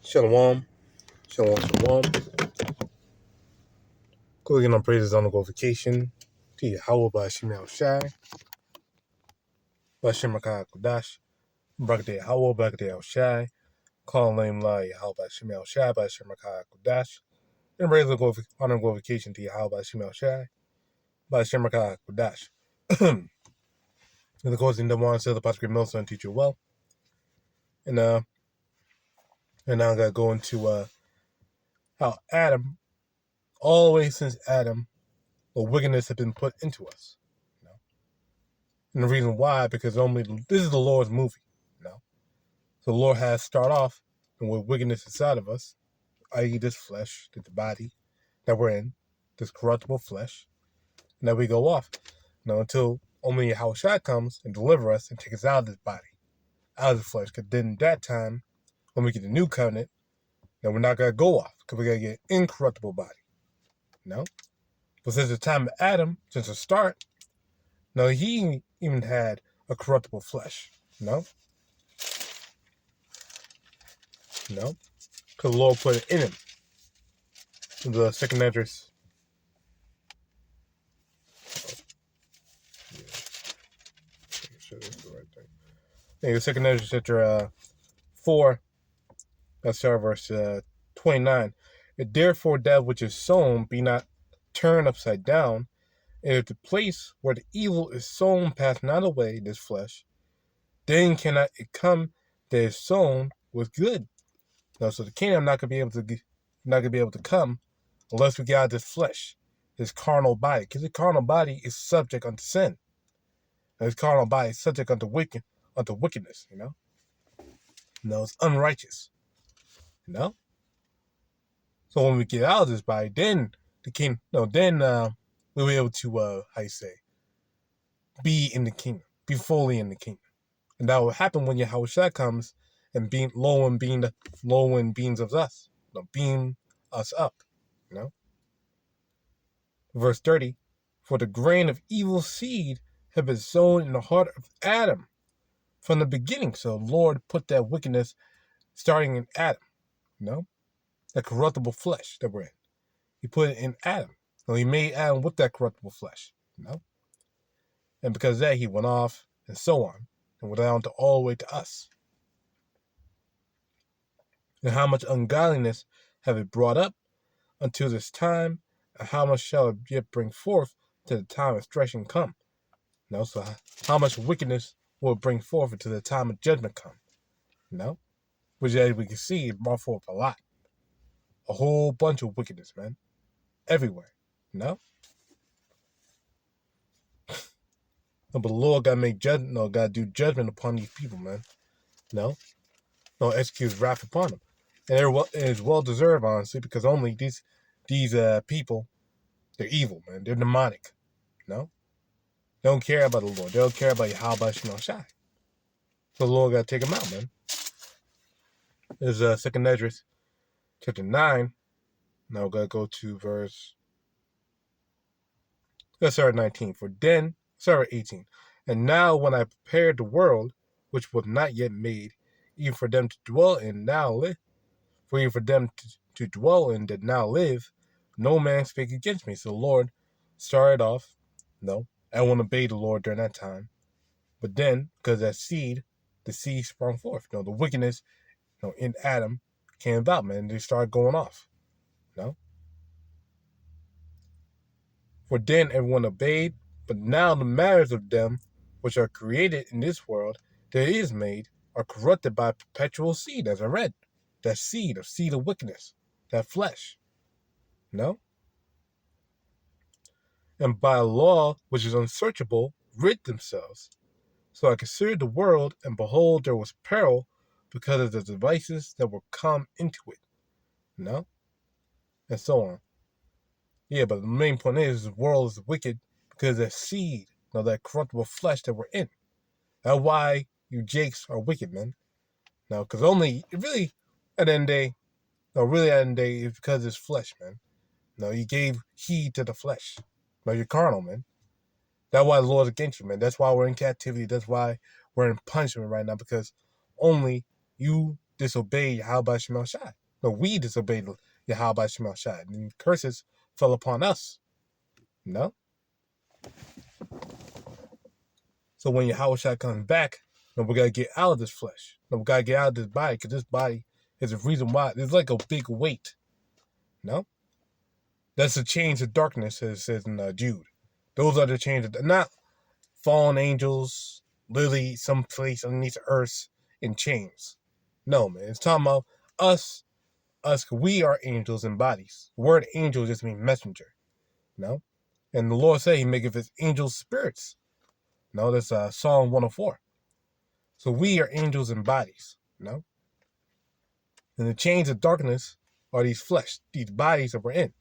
Shalom, shalom, shalom. Clicking on praises on the glorification to YAHAWAH BAHASHAM Shai, BAHASHAM QADASH, BARAK YAHAWAH, BARAK Shai, calling name La YAHAWAH BAHASHAM Shai, BAHASHAM QADASH, and praise the honor and glorification to YAHAWAH BAHASHAM Shai, BAHASHAM QADASH. And of course, in the one says the Pastor Milson teach you well. And now I'm gonna go into how Adam, always since Adam, the wickedness has been put into us. And the reason why, because this is the Lord's movie, So the Lord has start off with wickedness inside of us, i.e. this flesh, the body that we're in, this corruptible flesh, and then we go off, until only YAHAWASHI comes and deliver us and take us out of this body, out of the flesh. Because then that time, when we get the new covenant, then we're not going to go off, because we're going to get an incorruptible body, But since the time of Adam, since the start, he even had a corruptible flesh, because the Lord put it in him. The second address. Sure that's the right thing. The second address, chapter 4, that's verse 29. And therefore that which is sown be not turned upside down, and if the place where the evil is sown pass not away, this flesh, then cannot it come that is sown with good. So the kingdom not gonna be able to come unless we get out of this flesh, this carnal body, because the carnal body is subject unto sin. And this carnal body is subject unto wickedness, it's unrighteous, So when we get out of this body, then the king, we'll be able to, be in the kingdom, be fully in the kingdom. And that will happen when YAHAWASHI comes and low and beams of us, beam us up, Verse 30, for the grain of evil seed had been sown in the heart of Adam from the beginning. So the Lord put that wickedness starting in Adam, that corruptible flesh that we're in. He put it in Adam. So he made Adam with that corruptible flesh, And because of that, he went off and so on, and went down to all the way to us. And how much ungodliness have it brought up until this time, and how much shall it yet bring forth to the time of threshing come? So how much wickedness will it bring forth until the time of judgment come? Which, as we can see, it brought forth a lot. A whole bunch of wickedness, man. Everywhere. But the Lord gotta make judgment, gotta do judgment upon these people, man. Execute wrath upon them. And it's well deserved, honestly, because only these people, they're evil, man. They're demonic. They don't care about the Lord. They don't care about YAHAWAH Shai. So the Lord gotta take them out, man. There's 2 Esdras, chapter 9. Now we're gonna go to verse 19. 18. And now when I prepared the world, which was not yet made, even for them to dwell in now live, for even for them to dwell in that now live, no man spake against me. So the Lord started off, I won't obey the Lord during that time. But then, because the seed sprung forth. The wickedness, in Adam came about, man. They started going off. For then everyone obeyed, but now the matters of them which are created in this world that is made are corrupted by perpetual seed, as I read. That seed of wickedness, that flesh. And by a law which is unsearchable, rid themselves. So I considered the world, and behold, there was peril because of the devices that were come into it. And so on. Yeah, but the main point is the world is wicked because that seed, that corruptible flesh that we're in. That's why you jakes are wicked, man. Because only, really, at the end of the day, it's because it's flesh, man. You gave heed to the flesh. You're carnal, man. That's why the Lord's against you, man. That's why we're in captivity. That's why we're in punishment right now, because only you disobeyed Yahweh Shemel Shai. No, we disobeyed Yahweh Shemel Shai. And curses fell upon us. No? So when Yahweh Shai comes back, no, we got to get out of this flesh. No, we got to get out of this body, because this body is the reason why. It's like a big weight. No? That's the chains of darkness, as it says in Jude. Those are the chains of, not fallen angels, literally someplace underneath the earth in chains. No, man. It's talking about us. We are angels in bodies. The word angel just means messenger. No? And the Lord said he maketh his angels spirits. No, that's Psalm 104. So we are angels in bodies. No? And the chains of darkness are these flesh, these bodies that we're in.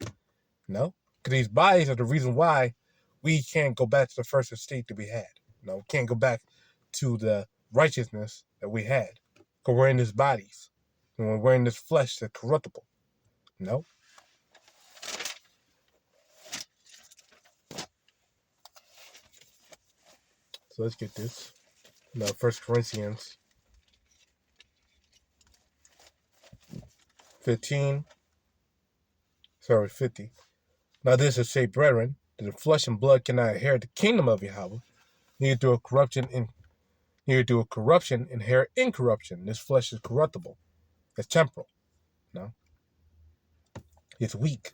No? Because these bodies are the reason why we can't go back to the first estate that we had. No, we can't go back to the righteousness that we had. Because we're in these bodies. And we're in this flesh that's corruptible. No? So let's get this. Now, 1 Corinthians 50. Now this is say, brethren, that the flesh and blood cannot inherit the kingdom of Yahweh, neither do a corruption inherit incorruption. This flesh is corruptible. It's temporal. No? It's weak.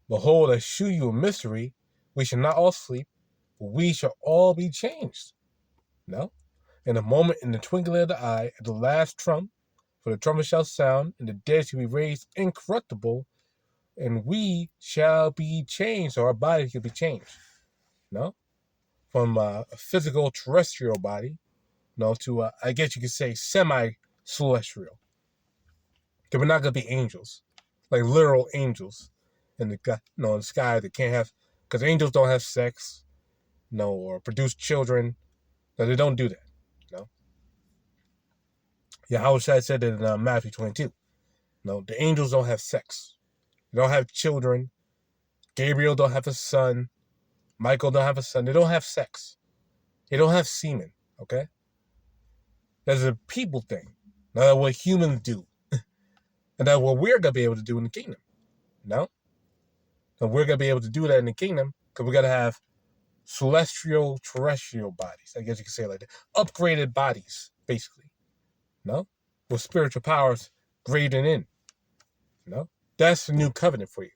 Behold, I shew you a mystery. We shall not all sleep, but we shall all be changed. No? In a moment, in the twinkling of the eye, at the last trump, for the trumpet shall sound, and the dead shall be raised incorruptible, and we shall be changed, or our bodies will be changed. No? From a physical terrestrial body, no, to I guess you could say semi-celestial. Because we're not going to be angels, like literal angels in the sky that can't have, because angels don't have sex, no, or produce children. No, they don't do that. No. Yahweh said it in Matthew 22. No, the angels don't have sex. They don't have children. Gabriel don't have a son. Michael don't have a son. They don't have sex. They don't have semen. Okay? That's a people thing. Now that's what humans do. And that's what we're going to be able to do in the kingdom. No? And we're going to be able to do that in the kingdom because we're going to have celestial, terrestrial bodies. I guess you could say it like that. Upgraded bodies, basically. No? With spiritual powers graded in. No? That's the new covenant for you.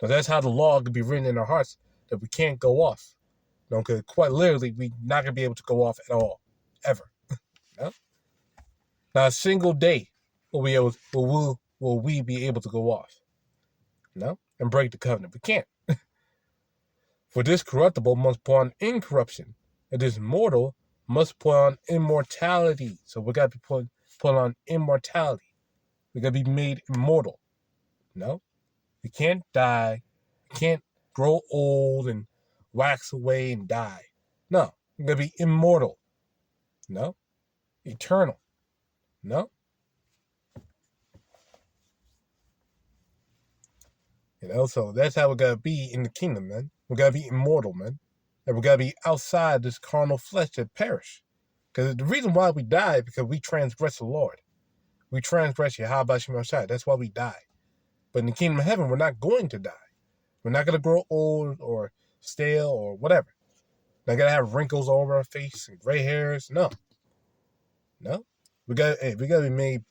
So that's how the law could be written in our hearts that we can't go off. No, because quite literally, we're not going to be able to go off at all. Ever. No? Not a single day will we be able to go off. No? And break the covenant. We can't. For this corruptible must put on incorruption, and this mortal must put on immortality. So we got to put on immortality. We got to be made immortal. No? We can't die. We can't grow old and wax away and die. No. We're going to be immortal. No? Eternal. No? And also, that's how we're going to be in the kingdom, man. We're going to be immortal, man. And we're going to be outside this carnal flesh that perish. Because the reason why we die is because we transgress the Lord. We transgress Yahweh Shemel Shai. That's why we die. But in the kingdom of heaven, we're not going to die. We're not going to grow old or stale or whatever. We're not going to have wrinkles all over our face and gray hairs. No. No. We got to be made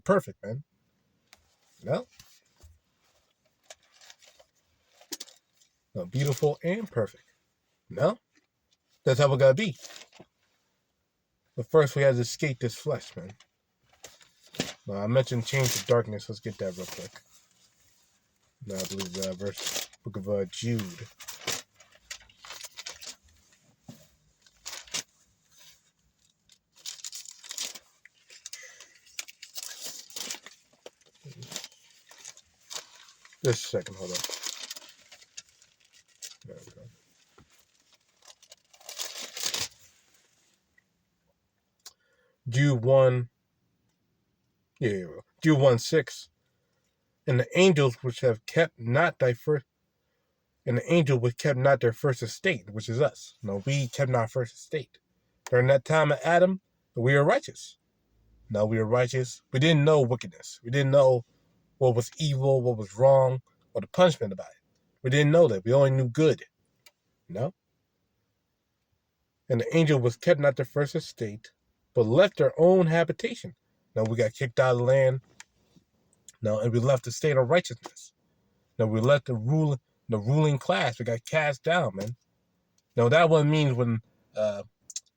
perfect, man. No. No, beautiful and perfect. No. That's how we got to be. But first, we have to escape this flesh, man. I mentioned change of darkness. Let's get that real quick. Now, I believe book of Jude. Just a second, hold on. There we go. Jude 1. Yeah, Jude 1:6. And the angels which have kept not their first estate, which is us. No, we kept not first estate. During that time of Adam, we are righteous. No, we were righteous. We didn't know wickedness. We didn't know what was evil, what was wrong, or the punishment about it. We didn't know that. We only knew good. No? And the angel was kept not their first estate, but left their own habitation. Now we got kicked out of the land. Now, and we left the state of righteousness. Now we left the ruling class. We got cast down, man. Now that one means when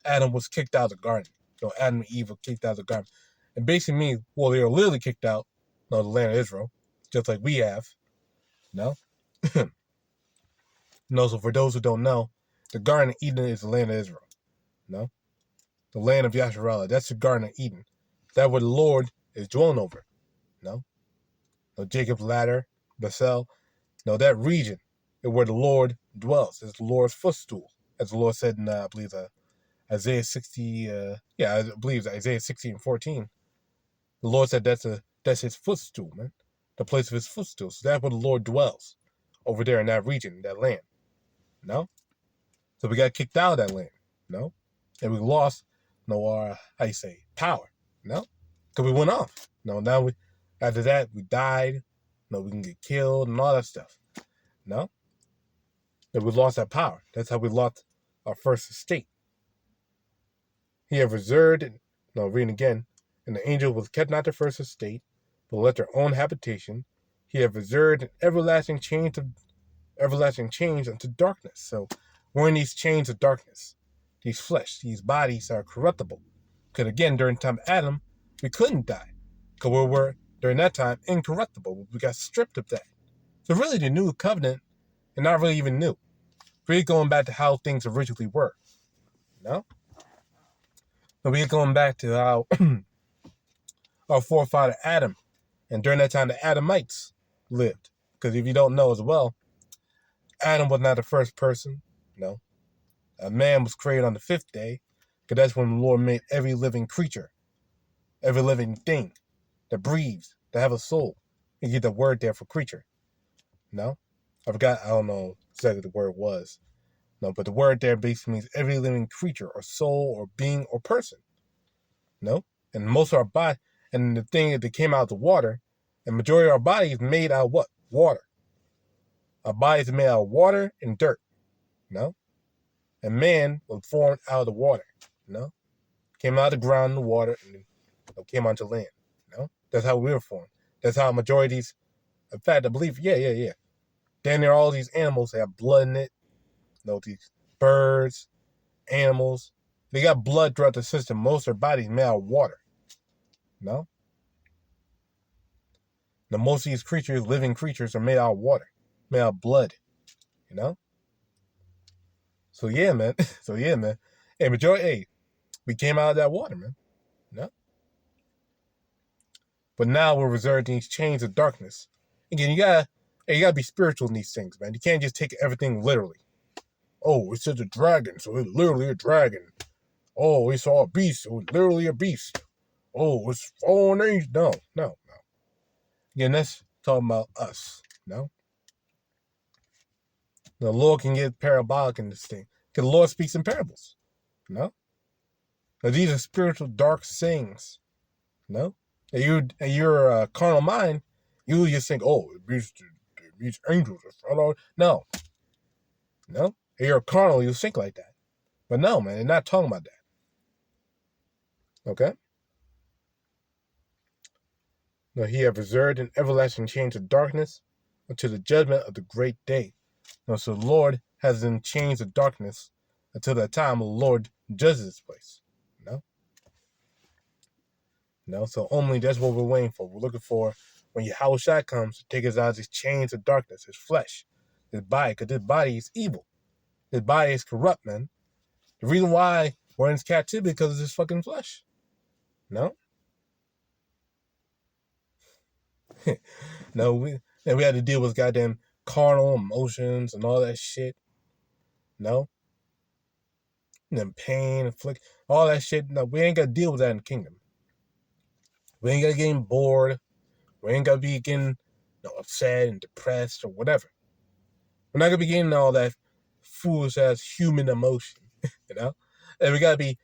Adam was kicked out of the garden. Adam and Eve were kicked out of the garden. It basically means, well, they were literally kicked out of the land of Israel, just like we have. No? No, so for those who don't know, the Garden of Eden is the land of Israel. No? The land of Yasharallah. That's the Garden of Eden. That's where the Lord is dwelling over. No? No, Jacob's ladder, Bethel. No, that region is where the Lord dwells. It's the Lord's footstool. As the Lord said in, I believe, Isaiah 60, I believe it's Isaiah 60 and 14. The Lord said that's his footstool, man. The place of his footstool. So that's where the Lord dwells. Over there in that region, that land. No? So we got kicked out of that land. No? And we lost, our, power. No? Because we went off. No, now after that, we died. No, we can get killed and all that stuff. No? And we lost that power. That's how we lost our first estate. He had reserved, reading again, and the angel was kept not their first estate, but left their own habitation. He had reserved an everlasting change unto darkness. So we're in these chains of darkness. These flesh, these bodies are corruptible. Because again, during the time of Adam, we couldn't die. Because we were, during that time, incorruptible. We got stripped of that. So really the new covenant is not really even new. Really going back to how things originally were. No? So we're going back to how our forefather Adam, and during that time the Adamites lived. Because if you don't know as well, Adam was not the first person. No. A man was created on the fifth day, because that's when the Lord made every living creature, every living thing that breathes, that have a soul. You get the word there for creature. No? I don't know exactly the word was. No, but the word there basically means every living creature or soul or being or person. No? And most of our body, and the thing that came out of the water, and majority of our body is made out of what? Water. Our bodies are made out of water and dirt. No? And man was formed out of the water. No? Came out of the ground and the water and came onto land. No? That's how we were formed. That's how majorities, in fact, I believe, yeah. Then there are all these animals that have blood in it. These birds, animals. They got blood throughout the system. Most of their bodies made out of water. No? Now, most of these creatures, living creatures, are made out of water. Made out of blood. You know? So yeah, man. Hey, majority, we came out of that water, man. No? But now we're reserved in these chains of darkness. Again, you gotta be spiritual in these things, man. You can't just take everything literally. Oh, it's just a dragon, so it's literally a dragon. Oh, we saw a beast, so it's literally a beast. Oh, it's fallen angels. No. Again, that's talking about us. No? The Lord can get parabolic in this thing. Because the Lord speaks in parables. No? Now, these are spiritual dark sayings. No? And your carnal mind, you just think, oh, it means angels. No. And you're carnal, you think like that. But no, man, they're not talking about that. Okay? Now, he have reserved an everlasting chains of darkness until the judgment of the great day. Now, so the Lord has in chains of darkness until that time the Lord judges this place. So only that's what we're waiting for. We're looking for when YAHAWASHI comes to take us out of these chains of darkness, his flesh, his body, because this body is evil. His body is corrupt, man. The reason why we're in this captivity because of this fucking flesh. No? No, we had to deal with goddamn carnal emotions and all that shit. No? And then pain, all that shit. No, we ain't got to deal with that in the kingdom. We ain't got to get bored. We ain't got to be getting upset and depressed or whatever. We're not going to be getting all that foolish ass human emotion, And we got to be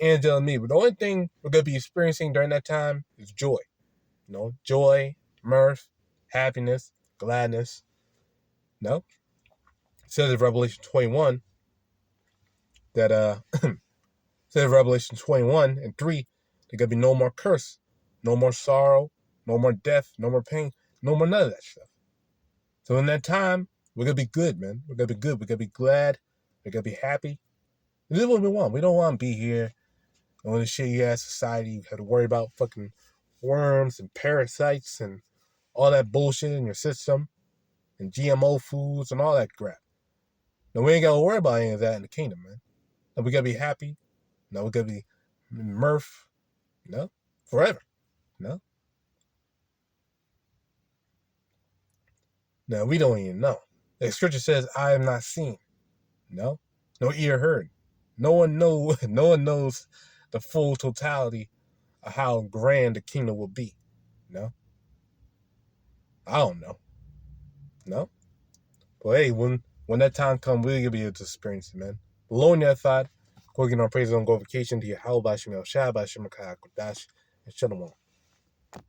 angel and me. But the only thing we're going to be experiencing during that time is joy. Joy, mirth, happiness, gladness. No? It says in Revelation 21 that, it says in Revelation 21 and 3, there's going to be no more curse, no more sorrow, no more death, no more pain, no more none of that stuff. So in that time, we're going to be good, man. We're going to be good. We're going to be glad. We're going to be happy. This is what we want. We don't want to be here in this shitty ass society. You have to worry about fucking worms and parasites and all that bullshit in your system and GMO foods and all that crap. No, we ain't got to worry about any of that in the kingdom, man. No, we got to be happy. No, we got to be mirth. No, forever. No. No, we don't even know. The scripture says, I have not seen. No ear heard. No one knows the full totality of how grand the kingdom will be. No. I don't know. No. But hey, when that time comes, we're gonna be able to experience it, man. Below in that thought, go get on praise and glorification to YAHAWASHI, QADASH, and Shalom.